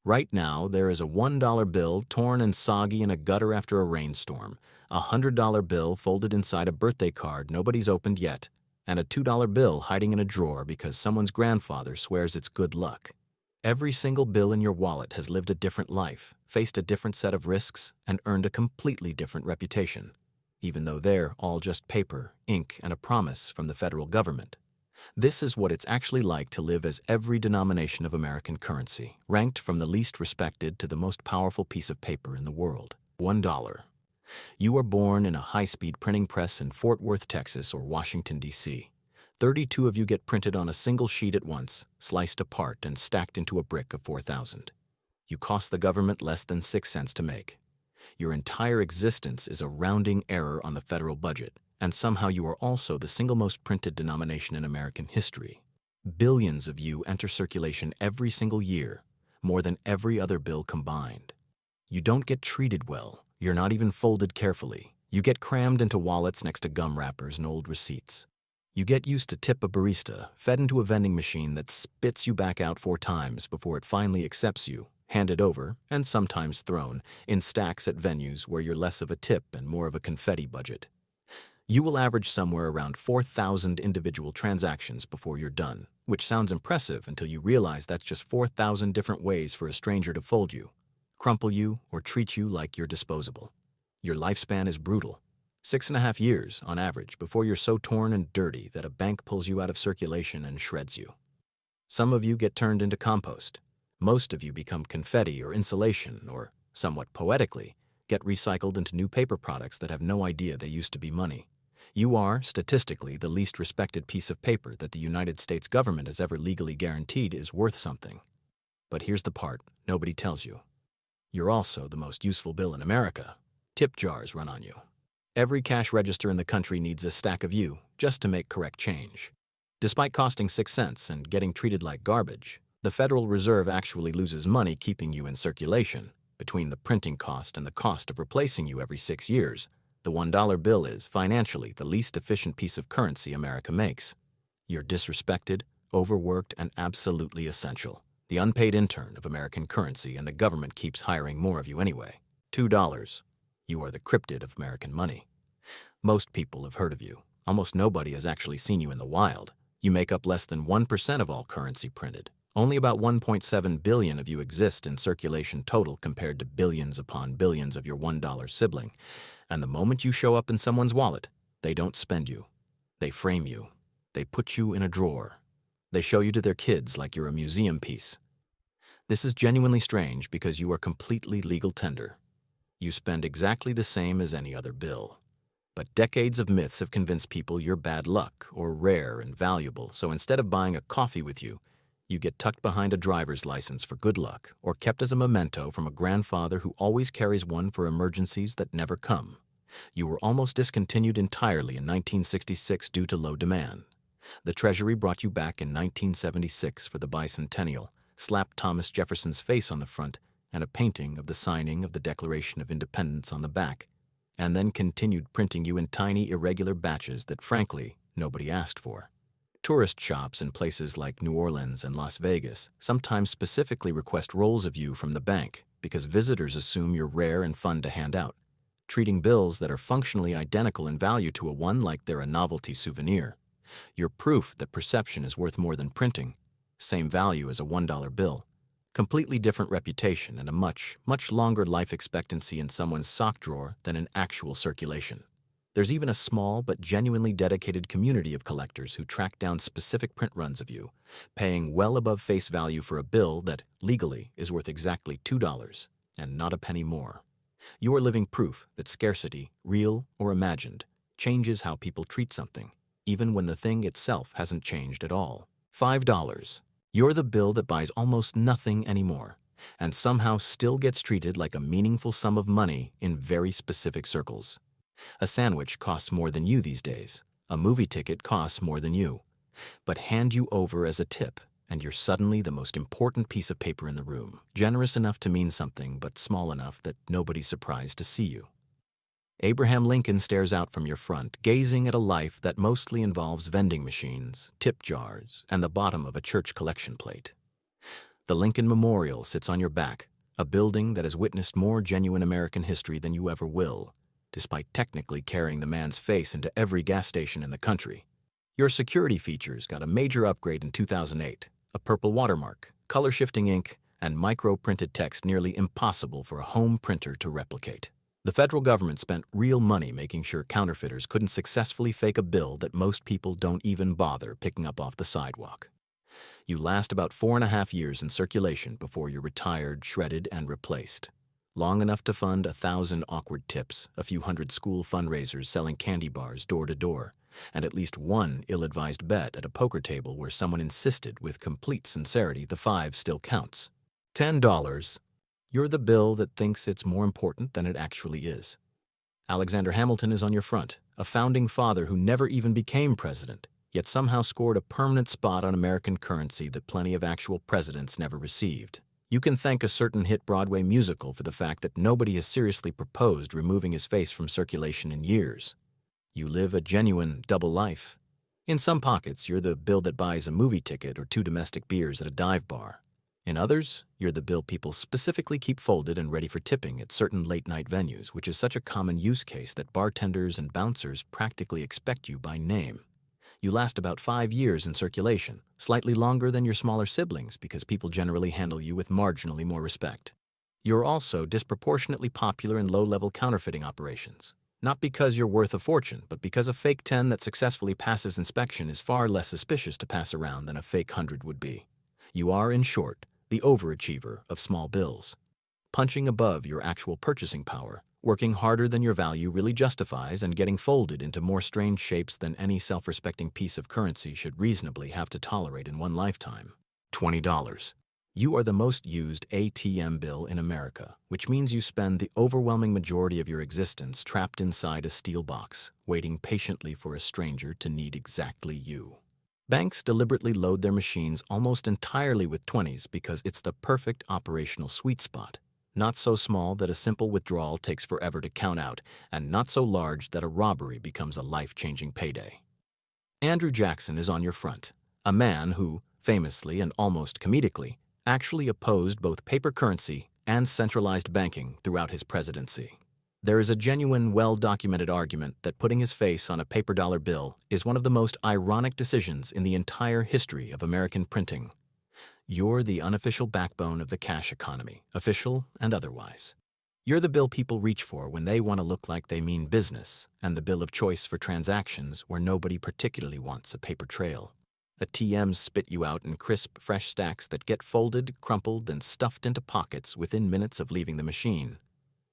Right now, there is a $1 bill torn and soggy in a gutter after a rainstorm, a $100 bill folded inside a birthday card nobody's opened yet, and a $2 bill hiding in a drawer because someone's grandfather swears it's good luck. Every single bill in your wallet has lived a different life, faced a different set of risks, and earned a completely different reputation, even though they're all just paper, ink, and a promise from the federal government. This is what it's actually like to live as every denomination of American currency, ranked from the least respected to the most powerful piece of paper in the world. $1. You are born in a high-speed printing press in Fort Worth, Texas, or Washington, D.C. 32 of you get printed on a single sheet at once, sliced apart and stacked into a brick of 4,000. You cost the government less than 6 cents to make. Your entire existence is a rounding error on the federal budget, and somehow you are also the single most printed denomination in American history. Billions of you enter circulation every single year, more than every other bill combined. You don't get treated well. You're not even folded carefully. You get crammed into wallets next to gum wrappers and old receipts. You get used to tip a barista, fed into a vending machine that spits you back out 4 times before it finally accepts you, handed over, and sometimes thrown, in stacks at venues where you're less of a tip and more of a confetti budget. You will average somewhere around 4,000 individual transactions before you're done, which sounds impressive until you realize that's just 4,000 different ways for a stranger to fold you, crumple you, or treat you like you're disposable. Your lifespan is brutal. 6.5 years, on average, before you're so torn and dirty that a bank pulls you out of circulation and shreds you. Some of you get turned into compost. Most of you become confetti or insulation, or, somewhat poetically, get recycled into new paper products that have no idea they used to be money. You are, statistically, the least respected piece of paper that the United States government has ever legally guaranteed is worth something. But here's the part nobody tells you. You're also the most useful bill in America. Tip jars run on you. Every cash register in the country needs a stack of you just to make correct change. Despite costing 6 cents and getting treated like garbage, the Federal Reserve actually loses money keeping you in circulation. Between the printing cost and the cost of replacing you every 6 years, the $1 bill is, financially, the least efficient piece of currency America makes. You're disrespected, overworked, and absolutely essential. The unpaid intern of American currency, and the government keeps hiring more of you anyway. $2. You are the cryptid of American money. Most people have heard of you. Almost nobody has actually seen you in the wild. You make up less than 1% of all currency printed. Only about 1.7 billion of you exist in circulation total compared to billions upon billions of your $1 sibling. And the moment you show up in someone's wallet, they don't spend you. They frame you. They put you in a drawer. They show you to their kids like you're a museum piece. This is genuinely strange because you are completely legal tender. You spend exactly the same as any other bill. But decades of myths have convinced people you're bad luck or rare and valuable, so instead of buying a coffee with you, you get tucked behind a driver's license for good luck or kept as a memento from a grandfather who always carries one for emergencies that never come. You were almost discontinued entirely in 1966 due to low demand. The Treasury brought you back in 1976 for the bicentennial, slapped Thomas Jefferson's face on the front and a painting of the signing of the Declaration of Independence on the back, and then continued printing you in tiny, irregular batches that, frankly, nobody asked for. Tourist shops in places like New Orleans and Las Vegas sometimes specifically request rolls of you from the bank because visitors assume you're rare and fun to hand out, treating bills that are functionally identical in value to a one like they're a novelty souvenir. You're proof that perception is worth more than printing, same value as a $1 bill, completely different reputation, and a much, much longer life expectancy in someone's sock drawer than in actual circulation. There's even a small but genuinely dedicated community of collectors who track down specific print runs of you, paying well above face value for a bill that, legally, is worth exactly $2 and not a penny more. You are living proof that scarcity, real or imagined, changes how people treat something, even when the thing itself hasn't changed at all. $5. You're the bill that buys almost nothing anymore, and somehow still gets treated like a meaningful sum of money in very specific circles. A sandwich costs more than you these days. A movie ticket costs more than you. But hand you over as a tip, and you're suddenly the most important piece of paper in the room, generous enough to mean something, but small enough that nobody's surprised to see you. Abraham Lincoln stares out from your front, gazing at a life that mostly involves vending machines, tip jars, and the bottom of a church collection plate. The Lincoln Memorial sits on your back, a building that has witnessed more genuine American history than you ever will, despite technically carrying the man's face into every gas station in the country. Your security features got a major upgrade in 2008, a purple watermark, color-shifting ink, and micro-printed text nearly impossible for a home printer to replicate. The federal government spent real money making sure counterfeiters couldn't successfully fake a bill that most people don't even bother picking up off the sidewalk. You last about 4.5 years in circulation before you're retired, shredded, and replaced. Long enough to fund 1,000 awkward tips, a few hundred school fundraisers selling candy bars door to door, and at least one ill-advised bet at a poker table where someone insisted with complete sincerity the 5 still counts. $10. You're the bill that thinks it's more important than it actually is. Alexander Hamilton is on your front, a founding father who never even became president, yet somehow scored a permanent spot on American currency that plenty of actual presidents never received. You can thank a certain hit Broadway musical for the fact that nobody has seriously proposed removing his face from circulation in years. You live a genuine double life. In some pockets, you're the bill that buys a movie ticket or 2 domestic beers at a dive bar. In others, you're the bill people specifically keep folded and ready for tipping at certain late-night venues, which is such a common use case that bartenders and bouncers practically expect you by name. You last about 5 years in circulation, slightly longer than your smaller siblings because people generally handle you with marginally more respect. You're also disproportionately popular in low-level counterfeiting operations. Not because you're worth a fortune, but because a fake 10 that successfully passes inspection is far less suspicious to pass around than a fake 100 would be. You are, in short, the overachiever of small bills. Punching above your actual purchasing power, working harder than your value really justifies, and getting folded into more strange shapes than any self-respecting piece of currency should reasonably have to tolerate in one lifetime. $20. You are the most used ATM bill in America, which means you spend the overwhelming majority of your existence trapped inside a steel box, waiting patiently for a stranger to need exactly you. Banks deliberately load their machines almost entirely with 20s because it's the perfect operational sweet spot. Not so small that a simple withdrawal takes forever to count out, and not so large that a robbery becomes a life-changing payday. Andrew Jackson is on your front, a man who, famously and almost comedically, actually opposed both paper currency and centralized banking throughout his presidency. There is a genuine, well-documented argument that putting his face on a paper dollar bill is one of the most ironic decisions in the entire history of American printing. You're the unofficial backbone of the cash economy, official and otherwise. You're the bill people reach for when they want to look like they mean business, and the bill of choice for transactions where nobody particularly wants a paper trail. ATMs spit you out in crisp, fresh stacks that get folded, crumpled, and stuffed into pockets within minutes of leaving the machine.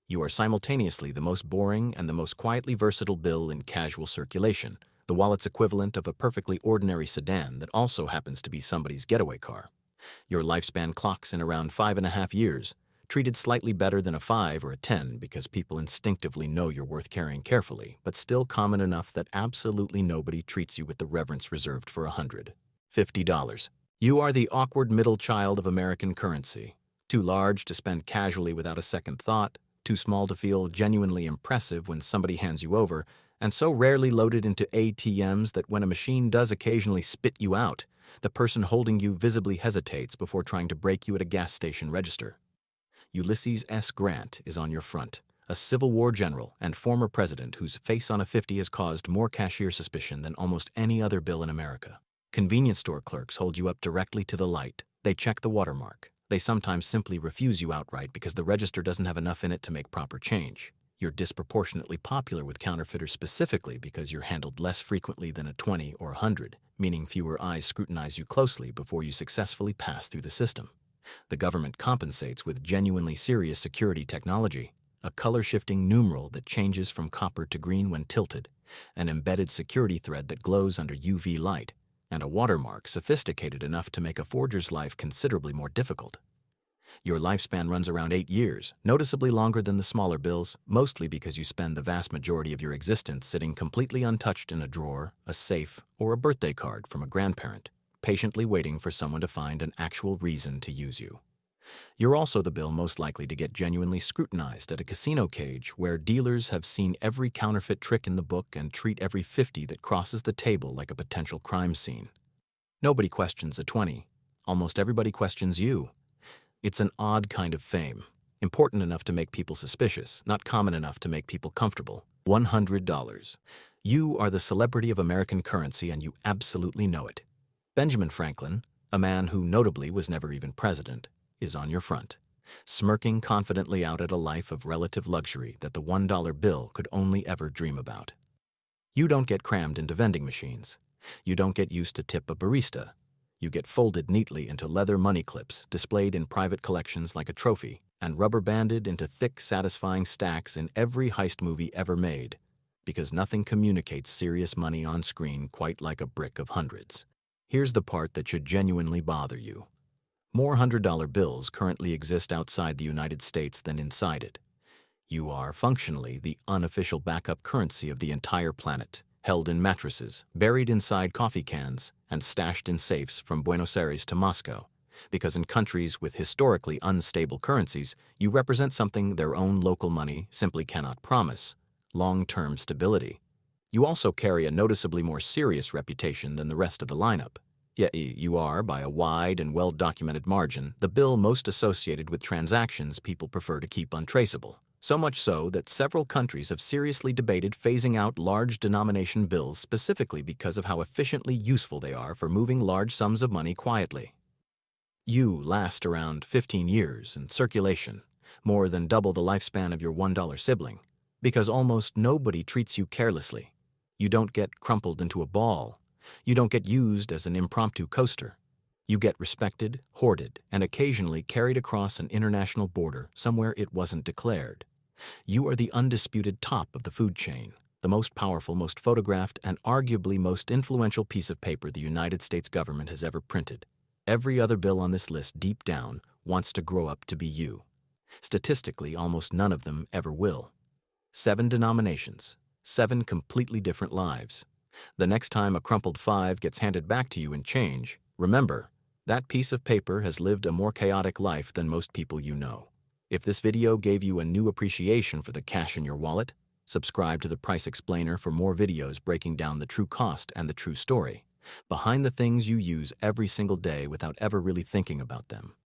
You are simultaneously the most boring and the most quietly versatile bill in casual circulation, the wallet's equivalent of a perfectly ordinary sedan that also happens to be somebody's getaway car. Your lifespan clocks in around 5.5 years, treated slightly better than a 5 or a 10 because people instinctively know you're worth carrying carefully, but still common enough that absolutely nobody treats you with the reverence reserved for 100. $50. You are the awkward middle child of American currency, too large to spend casually without a second thought, too small to feel genuinely impressive when somebody hands you over, and so rarely loaded into ATMs that when a machine does occasionally spit you out, the person holding you visibly hesitates before trying to break you at a gas station register. Ulysses S. Grant is on your front, a Civil War general and former president whose face on a 50 has caused more cashier suspicion than almost any other bill in America. Convenience store clerks hold you up directly to the light. They check the watermark. They sometimes simply refuse you outright because the register doesn't have enough in it to make proper change. You're disproportionately popular with counterfeiters specifically because you're handled less frequently than a 20 or a 100, meaning fewer eyes scrutinize you closely before you successfully pass through the system. The government compensates with genuinely serious security technology, a color-shifting numeral that changes from copper to green when tilted, an embedded security thread that glows under UV light, and a watermark sophisticated enough to make a forger's life considerably more difficult. Your lifespan runs around 8 years, noticeably longer than the smaller bills, mostly because you spend the vast majority of your existence sitting completely untouched in a drawer, a safe, or a birthday card from a grandparent, patiently waiting for someone to find an actual reason to use you. You're also the bill most likely to get genuinely scrutinized at a casino cage where dealers have seen every counterfeit trick in the book and treat every 50 that crosses the table like a potential crime scene. Nobody questions a 20. Almost everybody questions you. It's an odd kind of fame, important enough to make people suspicious, not common enough to make people comfortable. $100. You are the celebrity of American currency and you absolutely know it. Benjamin Franklin, a man who notably was never even president, is on your front, smirking confidently out at a life of relative luxury that the $1 bill could only ever dream about. You don't get crammed into vending machines. You don't get used to tip a barista. You get folded neatly into leather money clips, displayed in private collections like a trophy, and rubber-banded into thick, satisfying stacks in every heist movie ever made, because nothing communicates serious money on screen quite like a brick of hundreds. Here's the part that should genuinely bother you. More $100 bills currently exist outside the United States than inside it. You are functionally the unofficial backup currency of the entire planet, held in mattresses, buried inside coffee cans, and stashed in safes from Buenos Aires to Moscow. Because in countries with historically unstable currencies, you represent something their own local money simply cannot promise: long-term stability. You also carry a noticeably more serious reputation than the rest of the lineup. Yet you are, by a wide and well-documented margin, the bill most associated with transactions people prefer to keep untraceable. So much so that several countries have seriously debated phasing out large denomination bills specifically because of how efficiently useful they are for moving large sums of money quietly. You last around 15 years in circulation, more than double the lifespan of your $1 sibling, because almost nobody treats you carelessly. You don't get crumpled into a ball. You don't get used as an impromptu coaster. You get respected, hoarded, and occasionally carried across an international border somewhere it wasn't declared. You are the undisputed top of the food chain, the most powerful, most photographed, and arguably most influential piece of paper the United States government has ever printed. Every other bill on this list deep down wants to grow up to be you. Statistically, almost none of them ever will. 7 denominations, 7 completely different lives. The next time a crumpled 5 gets handed back to you in change, remember, that piece of paper has lived a more chaotic life than most people you know. If this video gave you a new appreciation for the cash in your wallet, subscribe to the Price Explainer for more videos breaking down the true cost and the true story behind the things you use every single day without ever really thinking about them.